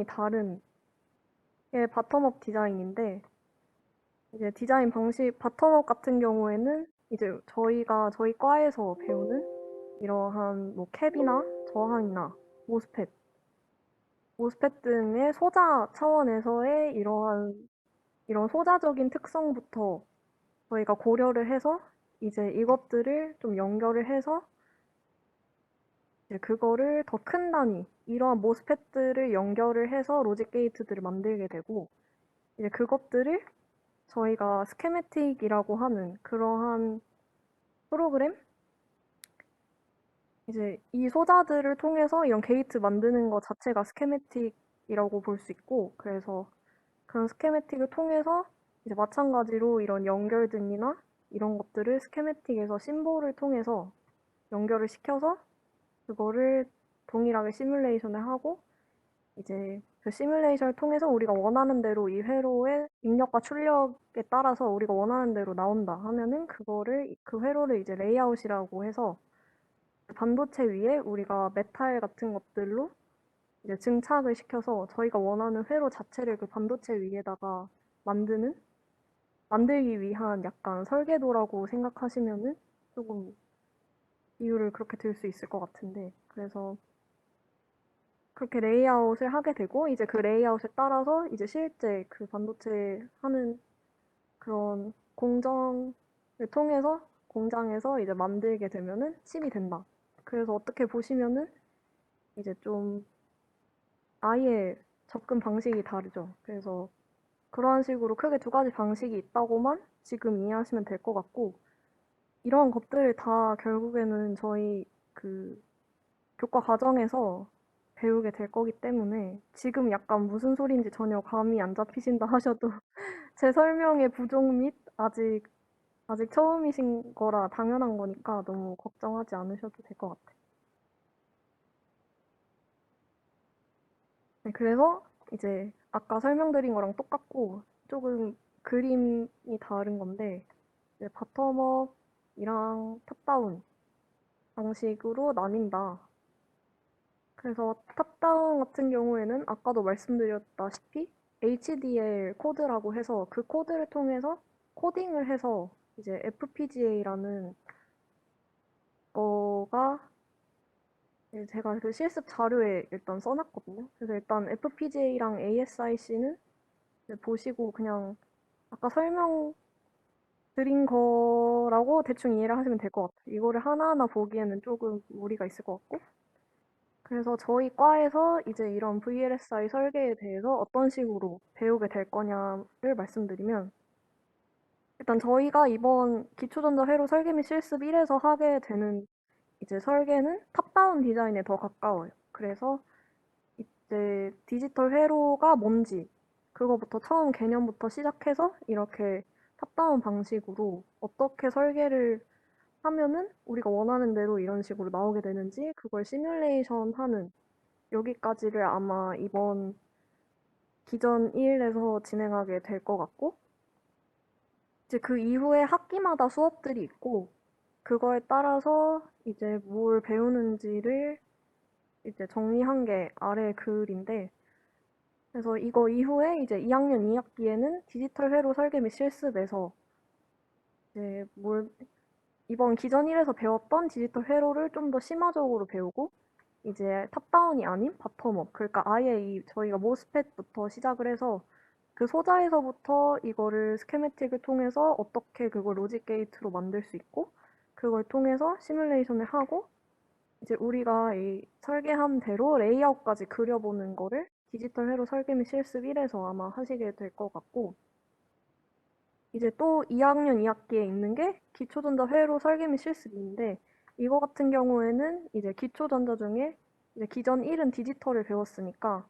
다른 게 바텀업 디자인인데, 이제 디자인 방식, 바텀업 같은 경우에는 이제 저희 과에서 배우는 이러한 뭐 캡이나 저항이나 모스펫, 모스펫 등의 소자 차원에서의 이런 소자적인 특성부터 저희가 고려를 해서 이제 이것들을 좀 연결을 해서 이제 그거를 더 큰 단위, 이러한 모스펫들을 연결을 해서 로직 게이트들을 만들게 되고, 이제 그것들을 저희가 스케매틱이라고 하는 그러한 프로그램? 이제 이 소자들을 통해서 이런 게이트 만드는 것 자체가 스케매틱이라고 볼 수 있고, 그래서 그런 스케매틱을 통해서 이제 마찬가지로 이런 연결등이나 이런 것들을 스케매틱에서 심볼을 통해서 연결을 시켜서 그거를 동일하게 시뮬레이션을 하고 이제 그 시뮬레이션을 통해서 우리가 원하는 대로 이 회로의 입력과 출력에 따라서 우리가 원하는 대로 나온다 하면은 그거를 그 회로를 이제 레이아웃이라고 해서 반도체 위에 우리가 메탈 같은 것들로 이제 증착을 시켜서 저희가 원하는 회로 자체를 그 반도체 위에다가 만드는 만들기 위한 약간 설계도라고 생각하시면은 조금 이유를 그렇게 들 수 있을 것 같은데 그래서 그렇게 레이아웃을 하게 되고 이제 그 레이아웃에 따라서 이제 실제 그 반도체 하는 그런 공정을 통해서 공장에서 이제 만들게 되면은 칩이 된다. 그래서 어떻게 보시면은 이제 좀 아예 접근 방식이 다르죠. 그래서 그러한 식으로 크게 두 가지 방식이 있다고만 지금 이해하시면 될 것 같고 이런 것들을 다 결국에는 저희 그 교과 과정에서 배우게 될 거기 때문에 지금 약간 무슨 소리인지 전혀 감이 안 잡히신다 하셔도 제 설명의 부족 및 아직 처음이신 거라 당연한 거니까 너무 걱정하지 않으셔도 될 것 같아요. 네, 그래서 이제 아까 설명드린 거랑 똑같고 조금 그림이 다른 건데 이제 바텀업이랑 탑다운 방식으로 나뉜다. 그래서 탑다운 같은 경우에는 아까도 말씀드렸다시피 HDL 코드라고 해서 그 코드를 통해서 코딩을 해서 이제 FPGA라는 거가 제가 그 실습 자료에 일단 써놨거든요. 그래서 일단 FPGA랑 ASIC는 보시고 그냥 아까 설명드린 거라고 대충 이해를 하시면 될 것 같아요. 이거를 하나하나 보기에는 조금 무리가 있을 것 같고. 그래서 저희 과에서 이제 이런 VLSI 설계에 대해서 어떤 식으로 배우게 될 거냐를 말씀드리면 일단 저희가 이번 기초전자 회로 설계 및 실습 1에서 하게 되는 이제 설계는 탑다운 디자인에 더 가까워요. 그래서 이제 디지털 회로가 뭔지 그거부터 처음 개념부터 시작해서 이렇게 탑다운 방식으로 어떻게 설계를 하면은 우리가 원하는 대로 이런 식으로 나오게 되는지 그걸 시뮬레이션 하는 여기까지를 아마 이번 기전 1에서 진행하게 될 것 같고 이제 그 이후에 학기마다 수업들이 있고 그거에 따라서 이제 뭘 배우는지를 이제 정리한 게 아래 글인데 그래서 이거 이후에 이제 2학년 2학기에는 디지털 회로 설계 및 실습에서 이제 뭘 이번 기전 1에서 배웠던 디지털 회로를 좀 더 심화적으로 배우고 이제 탑다운이 아닌 바텀업 그러니까 아예 이 저희가 모스펫부터 시작을 해서 그 소자에서부터 이거를 스케매틱을 통해서 어떻게 그걸 로직 게이트로 만들 수 있고 그걸 통해서 시뮬레이션을 하고 이제 우리가 이 설계한 대로 레이아웃까지 그려보는 거를 디지털 회로 설계 및 실습 1에서 아마 하시게 될 것 같고 이제 또 2학년 2학기에 있는 게 기초전자 회로 설계 및 실습인데 이거 같은 경우에는 이제 기초전자 중에 이제 기전 1은 디지털을 배웠으니까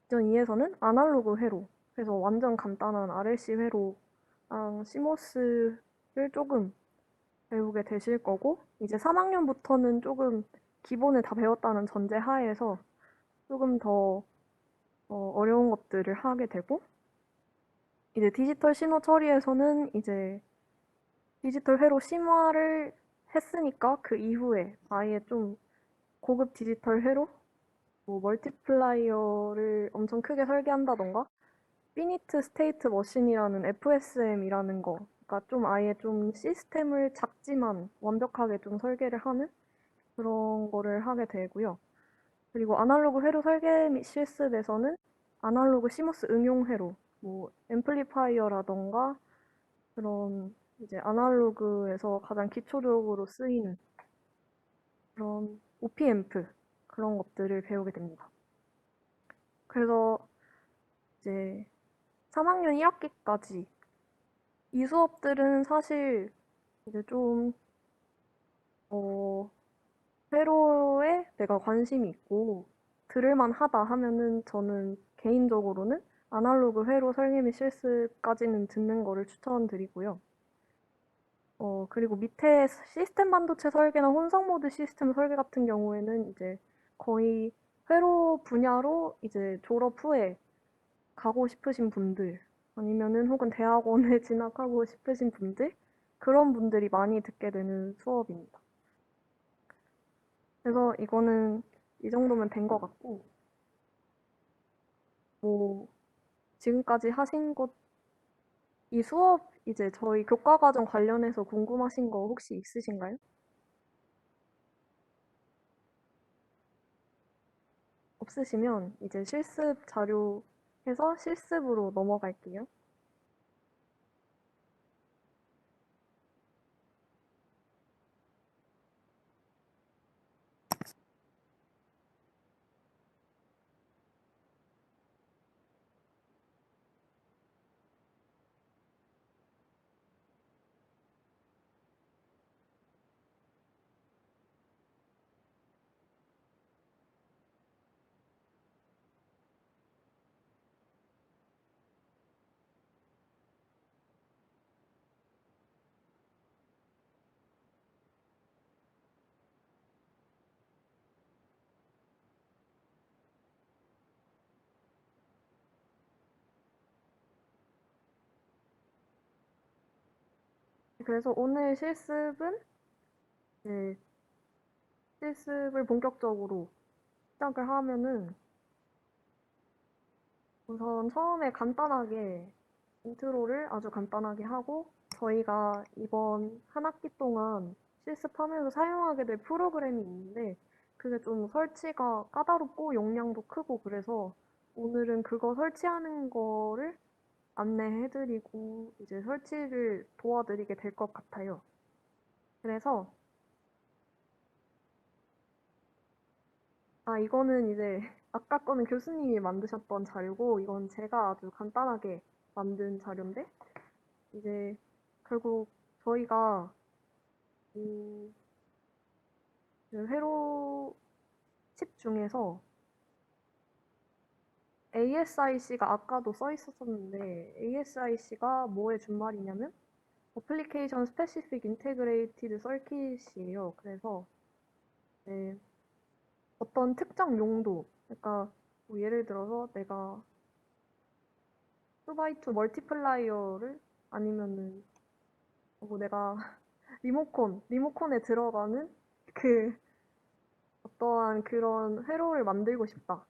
기전 2에서는 아날로그 회로 그래서 완전 간단한 RLC 회로랑 시모스를 조금 배우게 되실 거고 이제 3학년부터는 조금 기본을 다 배웠다는 전제 하에서 조금 더 어려운 것들을 하게 되고 이제 디지털 신호 처리에서는 이제 디지털 회로 심화를 했으니까 그 이후에 아예 좀 고급 디지털 회로 뭐 멀티플라이어를 엄청 크게 설계한다던가 피니트 스테이트 머신이라는 FSM이라는 거, 그러니까 좀 아예 좀 시스템을 작지만 완벽하게 좀 설계를 하는 그런 거를 하게 되고요. 그리고 아날로그 회로 설계 및 실습에서는 아날로그 시모스 응용 회로, 뭐 앰플리파이어라던가 그런 이제 아날로그에서 가장 기초적으로 쓰이는 그런 OP-앰프 그런 것들을 배우게 됩니다. 그래서 이제 3학년 1학기까지 이 수업들은 사실 이제 좀 어, 회로에 내가 관심이 있고 들을만 하다 하면은 저는 개인적으로는 아날로그 회로 설계 및 실습까지는 듣는 거를 추천드리고요. 그리고 밑에 시스템 반도체 설계나 혼성 모드 시스템 설계 같은 경우에는 이제 거의 회로 분야로 이제 졸업 후에 가고 싶으신 분들 아니면은 혹은 대학원에 진학하고 싶으신 분들 그런 분들이 많이 듣게 되는 수업입니다. 그래서 이거는 이 정도면 된 것 같고 뭐 지금까지 하신 것 이 수업 이제 저희 교과 과정 관련해서 궁금하신 거 혹시 있으신가요? 없으시면 이제 실습 자료 해서 실습으로 넘어갈게요. 그래서 오늘 실습은 네, 실습을 본격적으로 시작을 하면은 우선 처음에 간단하게 인트로를 아주 간단하게 하고 저희가 이번 한 학기 동안 실습하면서 사용하게 될 프로그램이 있는데 그게 좀 설치가 까다롭고 용량도 크고 그래서 오늘은 그거 설치하는 거를 안내해드리고 이제 설치를 도와드리게 될 것 같아요. 그래서 이거는 이제 아까 거는 교수님이 만드셨던 자료고 이건 제가 아주 간단하게 만든 자료인데 이제 결국 저희가 그 회로 칩 중에서 ASIC가 아까도 써 있었었는데 ASIC가 뭐의 준말이냐면 Application Specific Integrated Circuit이에요. 그래서 네, 어떤 특정 용도, 그러니까 뭐 예를 들어서 내가 2x2 멀티플라이어를 아니면은 뭐 내가 리모컨에 들어가는 그 어떠한 그런 회로를 만들고 싶다.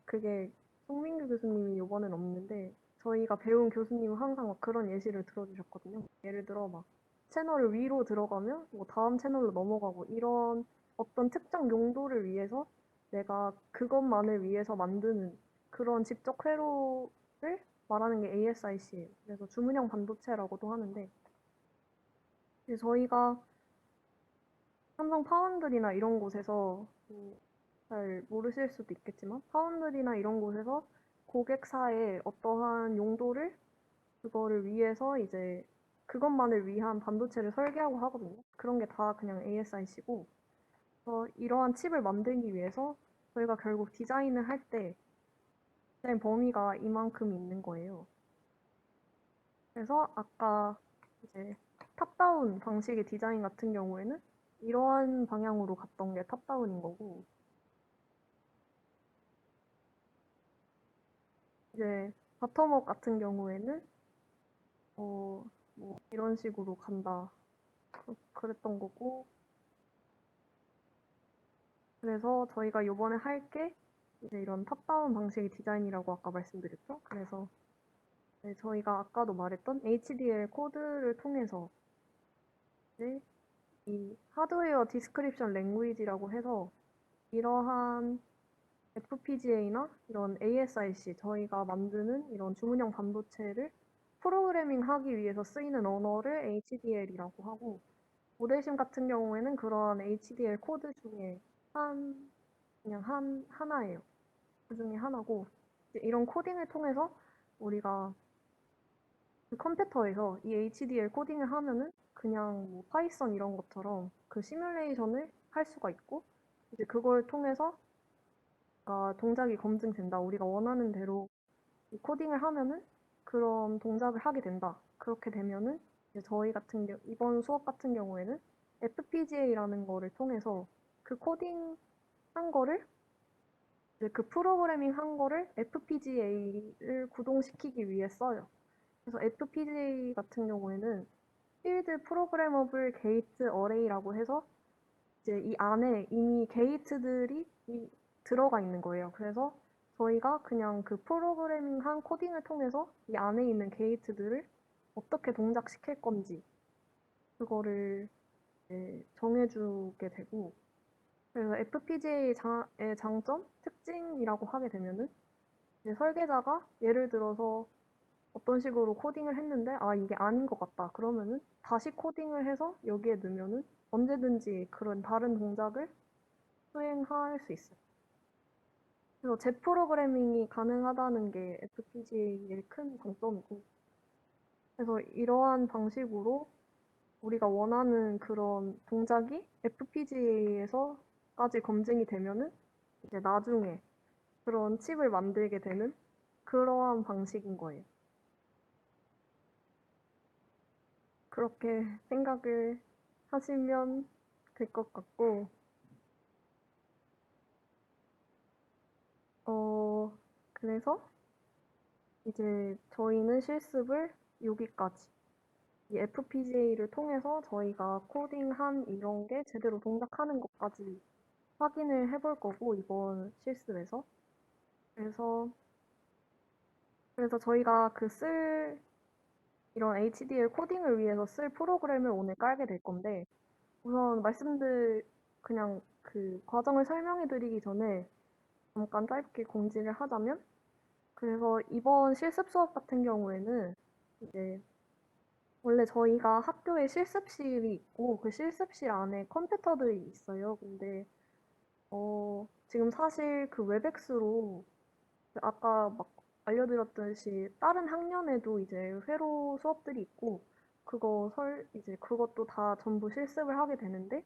그게 송민규 교수님이 이번엔 없는데 저희가 배운 교수님은 항상 막 그런 예시를 들어주셨거든요. 예를 들어 막 채널을 위로 들어가면 뭐 다음 채널로 넘어가고 이런 어떤 특정 용도를 위해서 내가 그것만을 위해서 만드는 그런 직접 회로를 말하는 게 ASIC예요. 그래서 주문형 반도체라고도 하는데 저희가 삼성 파운드리나 이런 곳에서 잘 모르실 수도 있겠지만 파운드리나 이런 곳에서 고객사의 어떠한 용도를 그거를 위해서 이제 그것만을 위한 반도체를 설계하고 하거든요. 그런 게 다 그냥 ASIC고 이러한 칩을 만들기 위해서 저희가 결국 디자인을 할 때 디자인 범위가 이만큼 있는 거예요. 그래서 아까 이제 탑다운 방식의 디자인 같은 경우에는 이러한 방향으로 갔던 게 탑다운인 거고 이제 바텀업 같은 경우에는 뭐 이런 식으로 간다 그랬던 거고 그래서 저희가 요번에 할 게 이제 이런 탑다운 방식의 디자인이라고 아까 말씀드렸죠. 그래서 네, 저희가 아까도 말했던 HDL 코드를 통해서 이제 이 하드웨어 디스크립션 랭귀지라고 해서 이러한 FPGA나 이런 ASIC 저희가 만드는 이런 주문형 반도체를 프로그래밍 하기 위해서 쓰이는 언어를 HDL이라고 하고 모델심 같은 경우에는 그런 HDL 코드 중에 한 그냥 하나예요. 그 중에 하나고 이제 이런 코딩을 통해서 우리가 그 컴퓨터에서 이 HDL 코딩을 하면은 그냥 뭐 파이썬 이런 것처럼 그 시뮬레이션을 할 수가 있고 이제 그걸 통해서 동작이 검증된다. 우리가 원하는 대로 이 코딩을 하면은 그런 동작을 하게 된다. 그렇게 되면은 이제 저희 같은 이번 수업 같은 경우에는 FPGA라는 거를 통해서 그 코딩 한 거를 이제 그 프로그래밍 한 거를 FPGA를 구동시키기 위해 써요. 그래서 FPGA 같은 경우에는 필드 프로그래머블 게이트 어레이라고 해서 이제 이 안에 이미 게이트들이 들어가 있는 거예요. 그래서 저희가 그냥 그 프로그래밍한 코딩을 통해서 이 안에 있는 게이트들을 어떻게 동작시킬 건지 그거를 정해주게 되고 그래서 FPGA의 장점, 특징이라고 하게 되면은 이제 설계자가 예를 들어서 어떤 식으로 코딩을 했는데 아 이게 아닌 것 같다 그러면은 다시 코딩을 해서 여기에 넣으면은 언제든지 그런 다른 동작을 수행할 수 있어요. 그래서 재프로그래밍이 가능하다는 게 FPGA의 큰 장점이고 그래서 이러한 방식으로 우리가 원하는 그런 동작이 FPGA에서까지 검증이 되면은 이제 나중에 그런 칩을 만들게 되는 그러한 방식인 거예요. 그렇게 생각을 하시면 될 것 같고, 어, 그래서 이제 저희는 실습을 여기까지. 이 FPGA를 통해서 저희가 코딩한 이런 게 제대로 동작하는 것까지 확인을 해볼 거고, 이번 실습에서. 그래서, 그래서 저희가 이런 HDL 코딩을 위해서 쓸 프로그램을 오늘 깔게 될 건데, 우선 그냥 그 과정을 설명해 드리기 전에 잠깐 짧게 공지를 하자면, 그래서 이번 실습 수업 같은 경우에는 이제 원래 저희가 학교에 실습실이 있고 그 실습실 안에 컴퓨터들이 있어요. 근데 지금 사실 그 웹엑스로 아까 막 알려드렸듯이 다른 학년에도 이제 회로 수업들이 있고 이제 그것도 다 전부 실습을 하게 되는데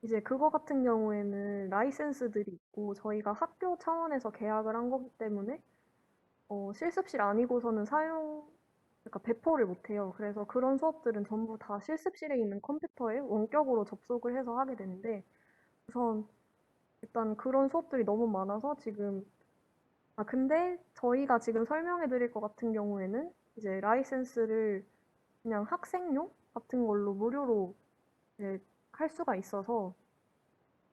이제 그거 같은 경우에는 라이센스들이 있고 저희가 학교 차원에서 계약을 한 거기 때문에 실습실 아니고서는 그러니까 배포를 못해요. 그래서 그런 수업들은 전부 다 실습실에 있는 컴퓨터에 원격으로 접속을 해서 하게 되는데 우선 일단 그런 수업들이 너무 많아서 근데 저희가 지금 설명해 드릴 것 같은 경우에는 이제 라이센스를 그냥 학생용 같은 걸로 무료로 이제 할 수가 있어서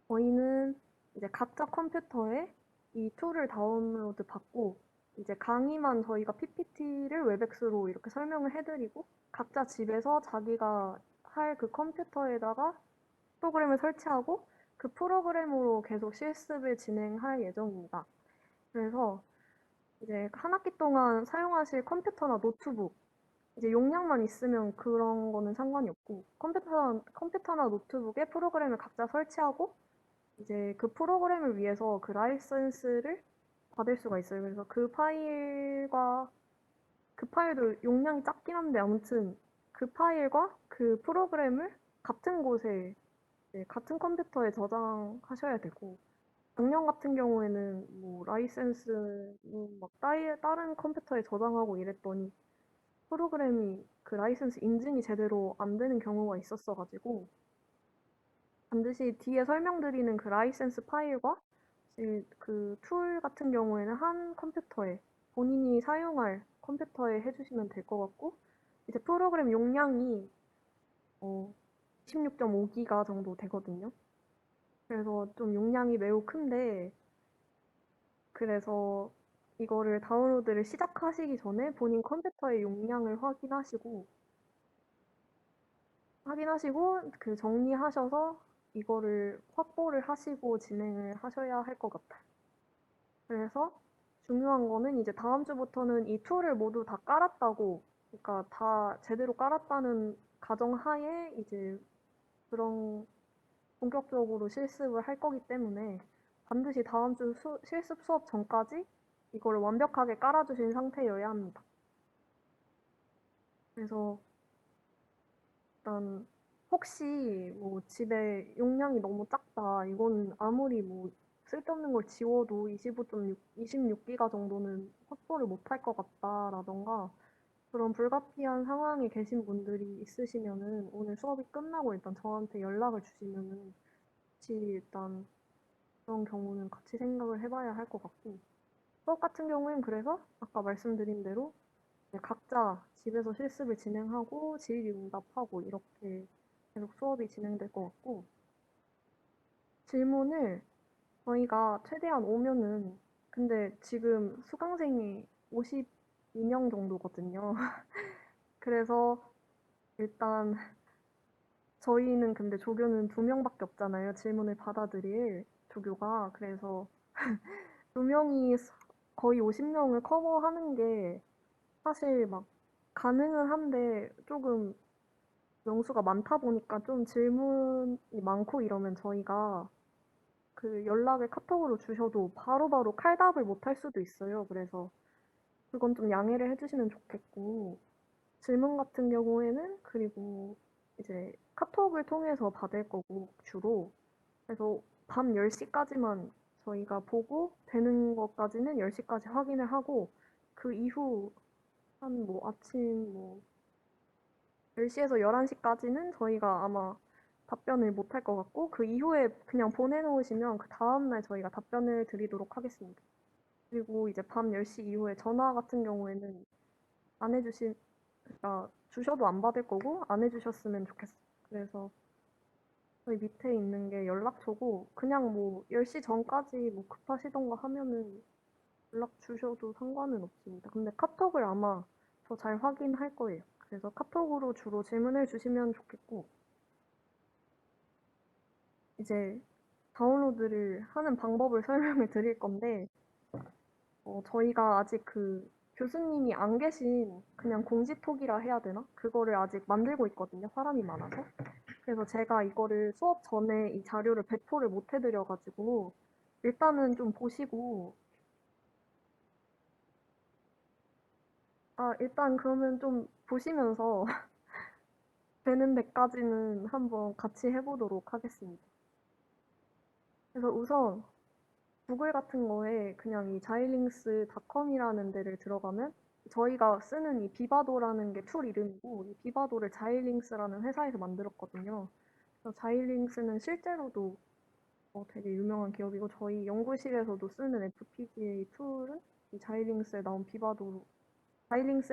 저희는 이제 각자 컴퓨터에 이 툴을 다운로드 받고 이제 강의만 저희가 PPT를 웹엑스로 이렇게 설명을 해드리고 각자 집에서 자기가 할 그 컴퓨터에다가 프로그램을 설치하고 그 프로그램으로 계속 실습을 진행할 예정입니다. 그래서 이제 한 학기 동안 사용하실 컴퓨터나 노트북 이제 용량만 있으면 그런 거는 상관이 없고 컴퓨터나 노트북에 프로그램을 각자 설치하고 이제 그 프로그램을 위해서 그 라이선스를 받을 수가 있어요. 그래서 그 파일도 용량이 작긴 한데 아무튼 그 파일과 그 프로그램을 같은 곳에 같은 컴퓨터에 저장하셔야 되고 작년 같은 경우에는 뭐 라이센스 다른 컴퓨터에 저장하고 이랬더니 프로그램이 그 라이센스 인증이 제대로 안 되는 경우가 있었어가지고 반드시 뒤에 설명드리는 그 라이센스 파일과 그 툴 같은 경우에는 한 컴퓨터에 본인이 사용할 컴퓨터에 해주시면 될 것 같고 이제 프로그램 용량이 26.5기가 정도 되거든요. 그래서 좀 용량이 매우 큰데, 그래서 이거를 다운로드를 시작하시기 전에 본인 컴퓨터의 용량을 확인하시고 그 정리하셔서 이거를 확보를 하시고 진행을 하셔야 할 것 같아요. 그래서 중요한 거는 이제 다음 주부터는 이 툴을 모두 다 깔았다고, 그러니까 다 제대로 깔았다는 가정하에 이제 그런 본격적으로 실습을 할 거기 때문에 반드시 다음 주 실습 수업 전까지 이거를 완벽하게 깔아주신 상태여야 합니다. 그래서 일단 혹시 뭐 집에 용량이 너무 작다, 이건 아무리 뭐 쓸데없는 걸 지워도 26기가 정도는 확보를 못할 것 같다라던가 그런 불가피한 상황에 계신 분들이 있으시면은 오늘 수업이 끝나고 일단 저한테 연락을 주시면은 같이 일단 그런 경우는 같이 생각을 해봐야 할 것 같고, 수업 같은 경우엔 그래서 아까 말씀드린 대로 이제 각자 집에서 실습을 진행하고 질의응답하고 이렇게 계속 수업이 진행될 것 같고, 질문을 저희가 최대한 오면은, 근데 지금 수강생이 52명 정도거든요. 그래서 일단 저희는 근데 조교는 2명밖에 없잖아요. 질문을 받아들일 조교가. 그래서 2명이 거의 50명을 커버하는 게 사실 막 가능은 한데 조금 명수가 많다 보니까 좀 질문이 많고 이러면 저희가 그 연락을 카톡으로 주셔도 바로바로 칼답을 못 할 수도 있어요. 그래서 그건 좀 양해를 해주시면 좋겠고, 질문 같은 경우에는 그리고 이제 카톡을 통해서 받을 거고 주로, 그래서 밤 10시까지만 저희가 보고 되는 것까지는 10시까지 확인을 하고, 그 이후 한 뭐 아침 뭐 10시에서 11시까지는 저희가 아마 답변을 못 할 것 같고, 그 이후에 그냥 보내놓으시면 그 다음날 저희가 답변을 드리도록 하겠습니다. 그리고 이제 밤 10시 이후에 전화 같은 경우에는 안 그러니까 주셔도 안 받을 거고 안 해주셨으면 좋겠어요. 그래서 저희 밑에 있는 게 연락처고, 그냥 뭐 10시 전까지 뭐 급하시던가 하면은 연락 주셔도 상관은 없습니다. 근데 카톡을 아마 더 잘 확인할 거예요. 그래서 카톡으로 주로 질문을 주시면 좋겠고, 이제 다운로드를 하는 방법을 설명을 드릴 건데, 저희가 아직 그 교수님이 안 계신 그냥 공지톡이라 해야 되나? 그거를 아직 만들고 있거든요. 사람이 많아서. 그래서 제가 이거를 수업 전에 이 자료를 배포를 못 해드려가지고 일단은 좀 보시고, 일단 그러면 좀 보시면서 되는 데까지는 한번 같이 해보도록 하겠습니다. 그래서 우선 구글 같은 거에 그냥 이 자이링스닷컴이라는 데를 들어가면 저희가 쓰는 이 비바도라는 게 툴 이름이고, 이 비바도를 자이링스라는 회사에서 만들었거든요. 그래서 자이링스는 실제로도 되게 유명한 기업이고, 저희 연구실에서도 쓰는 FPGA 툴은 이 자이링스에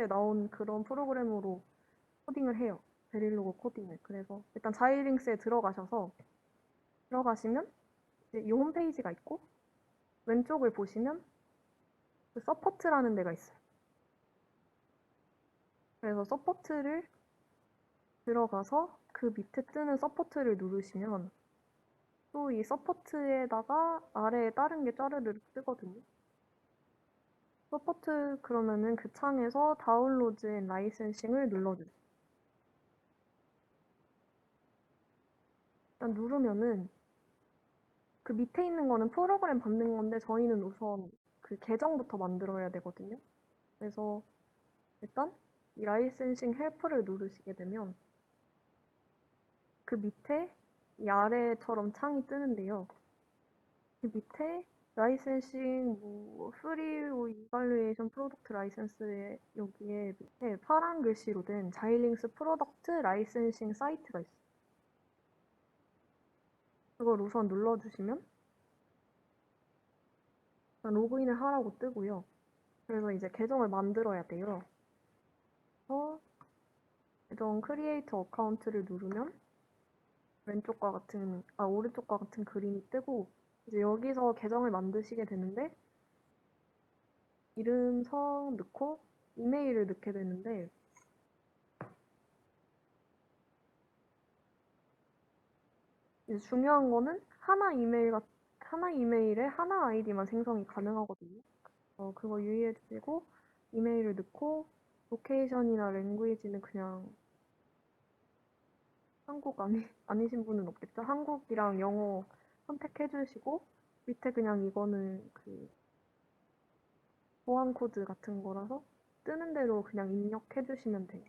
나온 그런 프로그램으로 코딩을 해요. 베릴로그 코딩을. 그래서 일단 자이링스에 들어가시면 이제 이 홈페이지가 있고, 왼쪽을 보시면 그 서포트라는 데가 있어요. 그래서 서포트를 들어가서 그 밑에 뜨는 서포트를 누르시면 또 이 서포트에다가 아래에 다른 게 짜르르 뜨거든요. 서포트 그러면은 그 창에서 다운로드 앤 라이센싱을 눌러주세요. 일단 누르면은 그 밑에 있는 거는 프로그램 받는 건데, 저희는 우선 그 계정부터 만들어야 되거든요. 그래서 일단 이 라이센싱 헬프를 누르시게 되면 그 밑에 이 아래처럼 창이 뜨는데요. 그 밑에 라이센싱 뭐 프리 이발루에이션 프로덕트 라이센스에 여기에 밑에 파란 글씨로 된 자이링스 프로덕트 라이센싱 사이트가 있어요. 그걸 우선 눌러주시면 로그인을 하라고 뜨고요. 그래서 이제 계정을 만들어야 돼요. 그래서 계정 크리에이터 어카운트를 누르면 오른쪽과 같은 그림이 뜨고, 이제 여기서 계정을 만드시게 되는데, 이름, 성 넣고, 이메일을 넣게 되는데, 이제 중요한 거는 하나 이메일에 하나 아이디만 생성이 가능하거든요. 그거 유의해 주시고, 이메일을 넣고, 로케이션이나 랭귀지는 그냥 아니신 분은 없겠죠? 한국이랑 영어 선택해 주시고, 밑에 그냥 이거는 그 보안 코드 같은 거라서 뜨는 대로 그냥 입력해 주시면 돼요.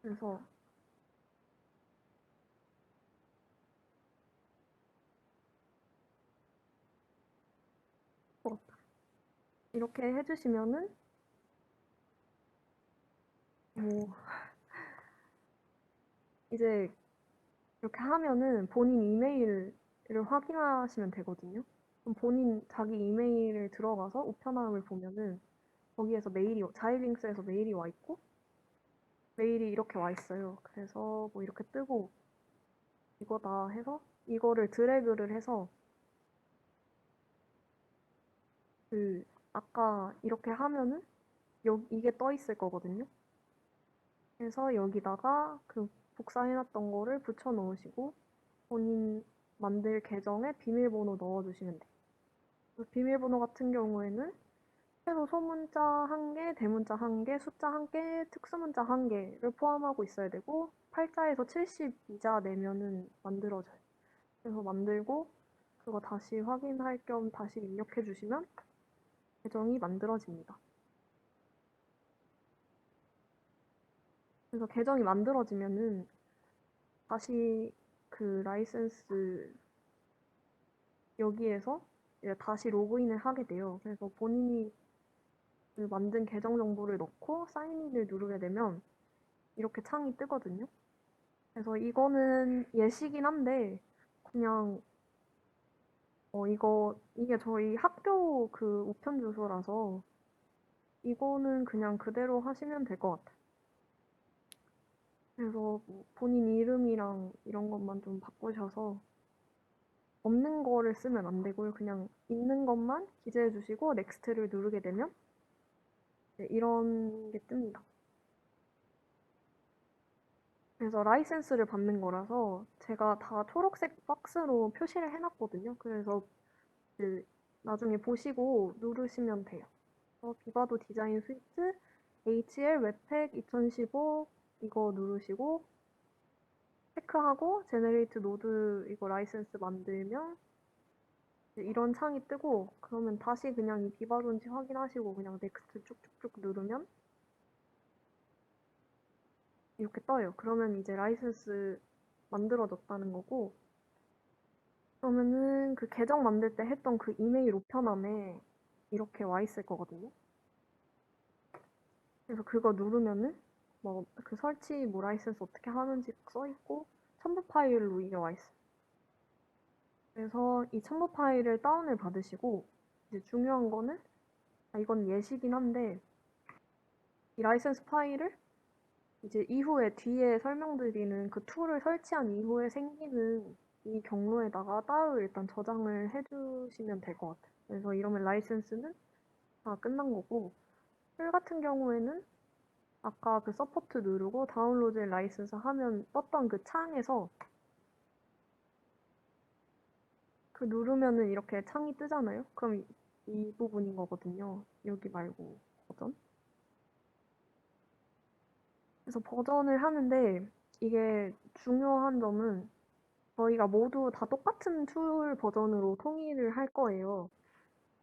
그래서 어, 이렇게 해주시면은 뭐 이제 이렇게 하면은 본인 이메일을 확인하시면 되거든요. 그럼 본인 자기 이메일을 들어가서 우편함을 보면은 거기에서 자일링스에서 메일이 와 있고 메일이 이렇게 와 있어요. 그래서 뭐 이렇게 뜨고 이거다 해서 이거를 드래그를 해서 그 아까 이렇게 하면은 이게 떠 있을 거거든요. 그래서 여기다가 그 복사해놨던 거를 붙여 넣으시고 본인 만들 계정에 비밀번호 넣어주시면 돼요. 비밀번호 같은 경우에는 최소 소문자 1개, 대문자 1개, 숫자 1개, 특수문자 1개를 포함하고 있어야 되고 8자에서 72자 내면은 만들어져요. 그래서 만들고 그거 다시 확인할 겸 다시 입력해 주시면 계정이 만들어집니다. 그래서 계정이 만들어지면은 다시 그 라이센스 여기에서 이제 다시 로그인을 하게 돼요. 그래서 본인이 그 만든 계정 정보를 넣고 사인인을 누르게 되면 이렇게 창이 뜨거든요. 그래서 이거는 예시긴 한데 그냥 이게 저희 학교 그 우편 주소라서 이거는 그냥 그대로 하시면 될 것 같아요. 그래서 뭐 본인 이름이랑 이런 것만 좀 바꾸셔서 없는 거를 쓰면 안 되고요. 그냥 있는 것만 기재해 주시고 넥스트를 누르게 되면 이런 게 뜹니다. 그래서 라이센스를 받는 거라서 제가 다 초록색 박스로 표시를 해놨거든요. 그래서 그 나중에 보시고 누르시면 돼요. 비바도 디자인 스위트 HL 웹팩 2015 이거 누르시고 체크하고 제네레이트 노드 이거 라이센스 만들면 이런 창이 뜨고 그러면 다시 그냥 이 비바도인지 확인하시고 그냥 넥스트 쭉쭉쭉 누르면 이렇게 떠요. 그러면 이제 라이센스 만들어졌다는 거고 그러면은 그 계정 만들 때 했던 그 이메일 우편함에 이렇게 와 있을 거거든요. 그래서 그거 누르면은 뭐 그 설치 뭐 라이센스 어떻게 하는지 써 있고 첨부 파일로 이게 와 있어요. 그래서 이 첨부 파일을 다운을 받으시고 이제 중요한 거는 이건 예시긴 한데 이 라이센스 파일을 이제 이후에 뒤에 설명드리는 그 툴을 설치한 이후에 생기는 이 경로에다가 따로 일단 저장을 해주시면 될 것 같아요. 그래서 이러면 라이센스는 다 끝난 거고 툴 같은 경우에는 아까 그 서포트 누르고 다운로드 라이센스 하면 떴던 그 창에서 그 누르면은 이렇게 창이 뜨잖아요. 그럼 이 부분인 거거든요. 여기 말고 버전. 그래서 버전을 하는데 이게 중요한 점은 저희가 모두 다 똑같은 툴 버전으로 통일을 할 거예요.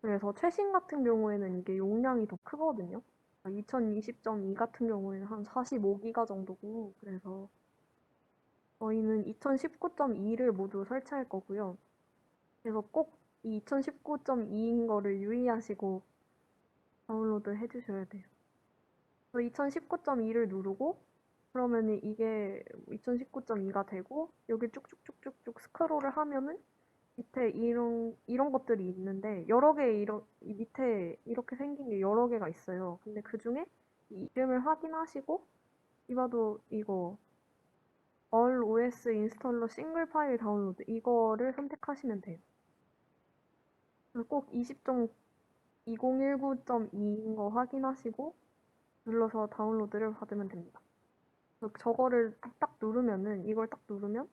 그래서 최신 같은 경우에는 이게 용량이 더 크거든요. 2020.2 같은 경우에는 한 45기가 정도고, 그래서 저희는 2019.2를 모두 설치할 거고요. 그래서 꼭 이 2019.2인 거를 유의하시고 다운로드 해주셔야 돼요. 그래서 2019.2를 누르고, 그러면은 이게 2019.2가 되고, 여기 쭉쭉쭉쭉쭉 스크롤을 하면은 밑에 이런 것들이 있는데 이 밑에 이렇게 생긴 게 여러 개가 있어요. 근데 그 중에 이 이름을 확인하시고 이봐도 이거 All OS 인스톨러 싱글 파일 다운로드 이거를 선택하시면 돼요. 그래서 꼭 2019.2인 거 확인하시고 눌러서 다운로드를 받으면 됩니다. 저거를 딱 누르면은 이걸 딱 누르면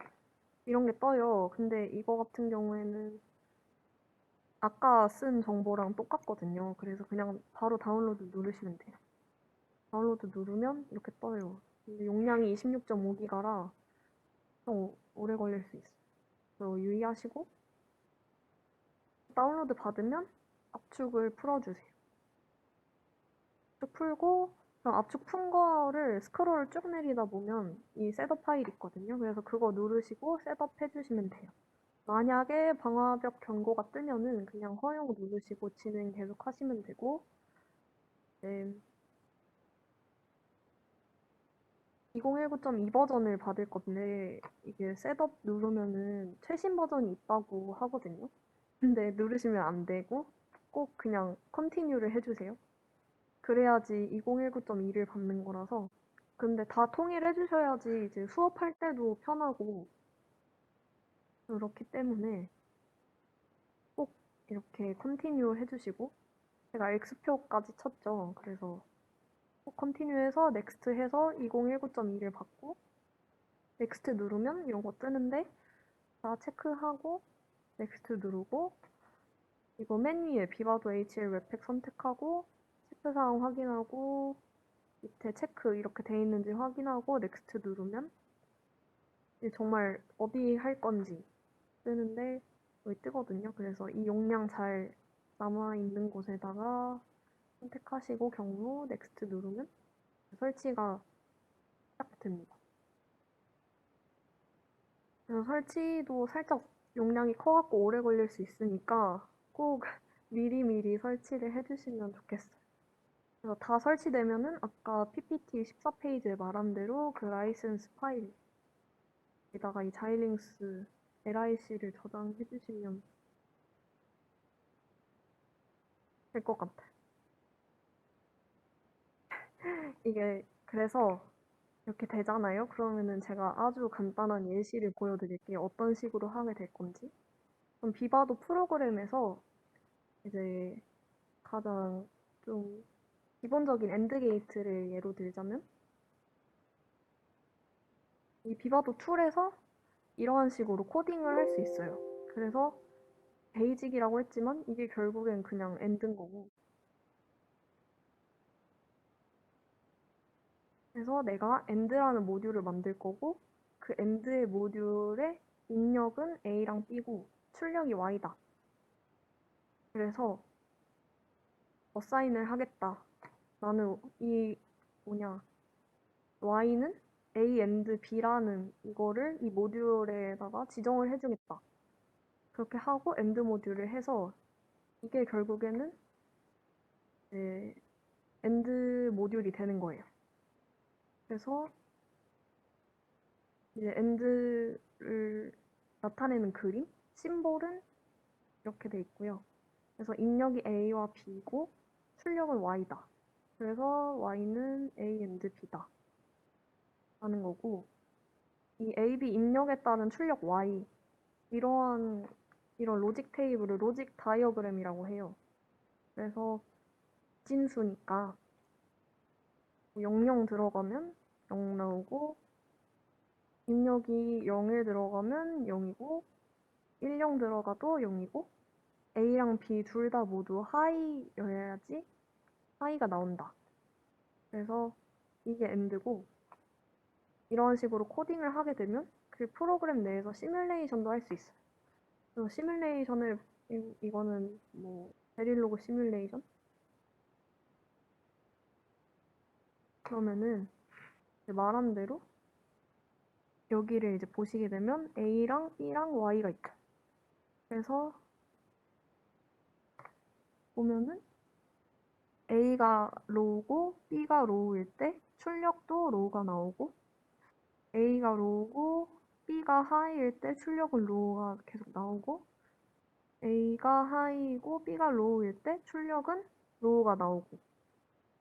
이런 게 떠요. 근데 이거 같은 경우에는 아까 쓴 정보랑 똑같거든요. 그래서 그냥 바로 다운로드 누르시면 돼요. 다운로드 누르면 이렇게 떠요. 근데 용량이 26.5기가라 좀 오래 걸릴 수 있어요. 그래서 유의하시고 다운로드 받으면 압축을 풀어주세요. 압축 풀고 그럼 압축 푼 거를 스크롤 쭉 내리다 보면 이 셋업 파일 있거든요. 그래서 그거 누르시고 셋업 해주시면 돼요. 만약에 방화벽 경고가 뜨면은 그냥 허용 누르시고 진행 계속 하시면 되고, 네, 2019.2 버전을 받을 건데 이게 셋업 누르면은 최신 버전이 있다고 하거든요. 근데 누르시면 안 되고 꼭 그냥 컨티뉴를 해주세요. 그래야지 2019.2를 받는 거라서. 근데 다 통일해 주셔야지 이제 수업할 때도 편하고 그렇기 때문에 꼭 이렇게 컨티뉴 해주시고 제가 X표까지 쳤죠. 그래서 꼭 컨티뉴해서 넥스트 해서 2019.2를 받고 넥스트 누르면 이런 거 뜨는데 다 체크하고 넥스트 누르고 이거 맨 위에 비바도 HL 웹팩 선택하고 체크사항 확인하고 밑에 체크 이렇게 돼 있는지 확인하고 넥스트 누르면 정말 어디 할 건지 뜨는데 여기 뜨거든요. 그래서 이 용량 잘 남아있는 곳에다가 선택하시고 경로 넥스트 누르면 설치가 시작됩니다. 그래서 설치도 살짝 용량이 커갖고 오래 걸릴 수 있으니까 꼭 미리미리 설치를 해주시면 좋겠어요. 그래서 다 설치되면은 아까 PPT 14페이지에 말한 대로 그 라이센스 파일에다가 이 자이링스 LIC를 저장해 주시면 될 것 같아요. 이게 그래서 이렇게 되잖아요. 그러면은 제가 아주 간단한 예시를 보여드릴게요. 어떤 식으로 하게 될 건지. 그럼 비바도 프로그램에서 이제 가장 좀 기본적인 엔드 게이트를 예로 들자면 이 비바도 툴에서 이러한 식으로 코딩을 할 수 있어요. 그래서 베이직이라고 했지만 이게 결국엔 그냥 엔드인 거고. 그래서 내가 엔드라는 모듈을 만들 거고 그 엔드의 모듈의 입력은 A랑 B고 출력이 Y다. 그래서 어사인을 하겠다. 나는 이 뭐냐 y는 a and b라는 이거를 이 모듈에다가 지정을 해주겠다. 그렇게 하고 and 모듈을 해서 이게 결국에는 이제 and 모듈이 되는 거예요. 그래서 이제 and를 나타내는 그림, 심볼은 이렇게 돼 있고요. 그래서 입력이 a와 b고 출력은 y다. 그래서 y는 a and b다. 하는 거고 이 A, B 입력에 따른 출력 Y 이러한 이런 로직 테이블을 로직 다이어그램이라고 해요. 그래서 진수니까 00 들어가면 0 나오고 입력이 0에 들어가면 0이고 10 들어가도 0이고 A랑 B 둘 다 모두 하이여야지 하이가 나온다. 그래서 이게 end고 이런 식으로 코딩을 하게 되면 그 프로그램 내에서 시뮬레이션도 할 수 있어요. 그래서 시뮬레이션을 이거는 뭐 베릴로그 시뮬레이션 그러면은 말한 대로 여기를 이제 보시게 되면 A랑 B랑 Y가 있죠. 그래서 보면은 A가 로우고 B가 로우일 때 출력도 로우가 나오고 A가 로우고 B가 하이일 때 출력은 로우가 계속 나오고 A가 하이고 B가 로우일 때 출력은 로우가 나오고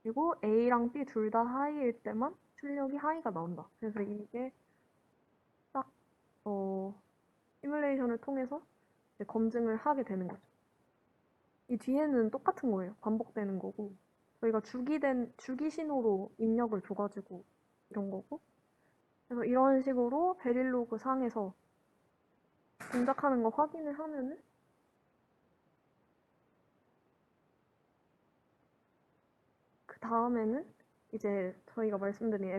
그리고 A랑 B 둘 다 하이일 때만 출력이 하이가 나온다. 그래서 이게 어, 시뮬레이션을 통해서 이제 검증을 하게 되는 거죠. 이 뒤에는 똑같은 거예요. 반복되는 거고. 저희가 주기 신호로 입력을 줘가지고 이런 거고. 그래서 이런 식으로 베릴로그 상에서 동작하는 거 확인을 하면은 그 다음에는 이제 저희가 말씀드린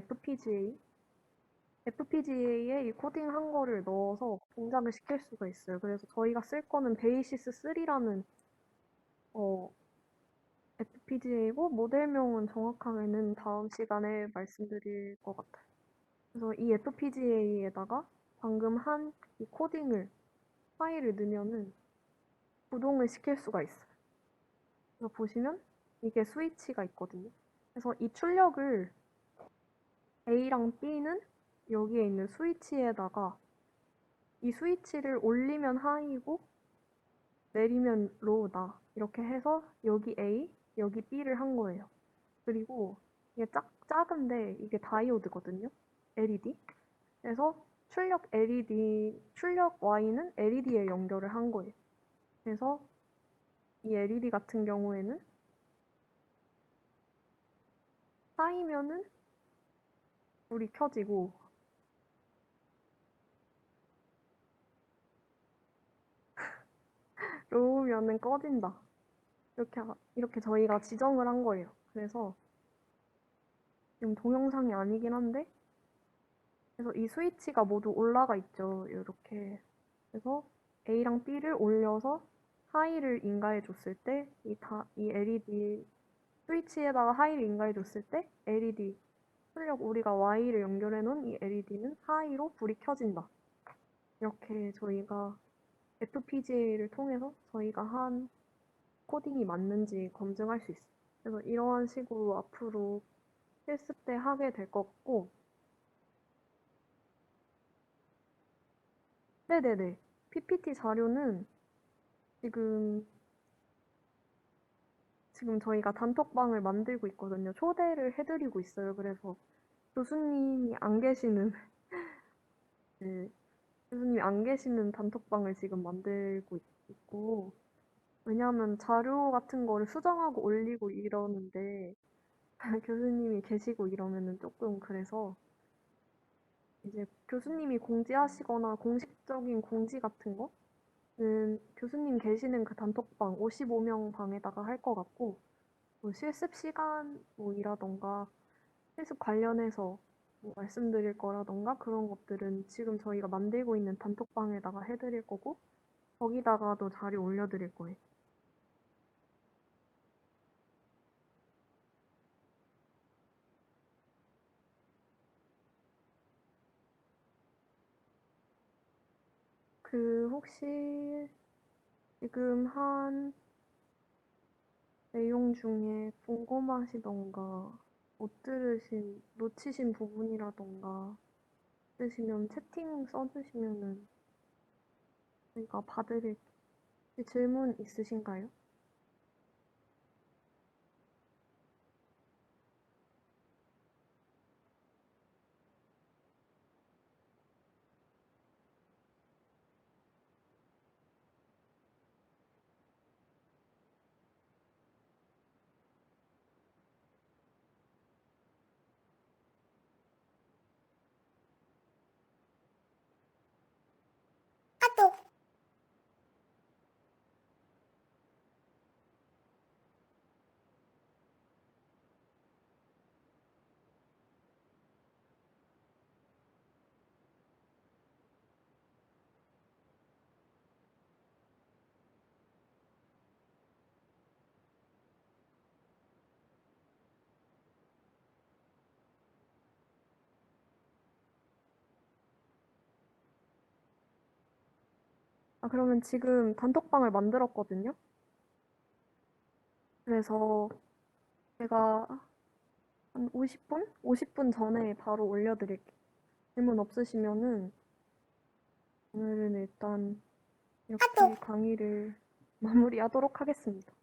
FPGA에 이 코딩한 거를 넣어서 동작을 시킬 수가 있어요. 그래서 저희가 쓸 거는 베이시스 3라는 FPGA고 모델명은 정확하게는 다음 시간에 말씀드릴 것 같아요. 그래서 이 FPGA에다가 방금 한 이 코딩을 파일을 넣으면은 구동을 시킬 수가 있어요. 그래서 보시면 이게 스위치가 있거든요. 그래서 이 출력을 A랑 B는 여기에 있는 스위치에다가 이 스위치를 올리면 하이고 내리면 로우다. 이렇게 해서 여기 A, 여기 B를 한 거예요. 그리고 이게 작은데 이게 다이오드거든요. LED. 그래서 출력 Y는 LED에 연결을 한 거예요. 그래서 이 LED 같은 경우에는 쌓이면은 불이 켜지고 로우면은 꺼진다. 이렇게 저희가 지정을 한 거예요. 그래서 지금 동영상이 아니긴 한데 그래서 이 스위치가 모두 올라가 있죠. 이렇게. 그래서 A랑 B를 올려서 하이를 인가해 줬을 때 이 LED 스위치에다가 하이를 인가해 줬을 때 LED 출력 우리가 Y를 연결해 놓은 이 LED는 하이로 불이 켜진다. 이렇게 저희가 FPGA를 통해서 저희가 한 코딩이 맞는지 검증할 수 있어요. 그래서 이러한 식으로 앞으로 실습 때 하게 될 것 같고, 네네네. PPT 자료는 지금, 지금 저희가 단톡방을 만들고 있거든요. 초대를 해드리고 있어요. 그래서 교수님이 안 계시는, 네, 교수님이 안 계시는 단톡방을 지금 만들고 있고, 왜냐하면 자료 같은 거를 수정하고 올리고 이러는데, 교수님이 계시고 이러면은 조금 그래서 이제 교수님이 공지하시거나 공식적인 공지 같은 거는 교수님 계시는 그 단톡방 55명 방에다가 할 것 같고 뭐 실습 시간 뭐이라던가 실습 관련해서 뭐 말씀드릴 거라던가 그런 것들은 지금 저희가 만들고 있는 단톡방에다가 해드릴 거고 거기다가도 자료 올려드릴 거예요. 그 혹시 지금 한 내용 중에 궁금하시던가 놓치신 부분이라던가 있으시면 채팅 써주시면은 저희가 봐드릴 질문 있으신가요? 아, 그러면 지금 단톡방을 만들었거든요. 그래서 제가 한 50분? 50분 전에 바로 올려드릴게요. 질문 없으시면은 오늘은 일단 이렇게 강의를 마무리하도록 하겠습니다.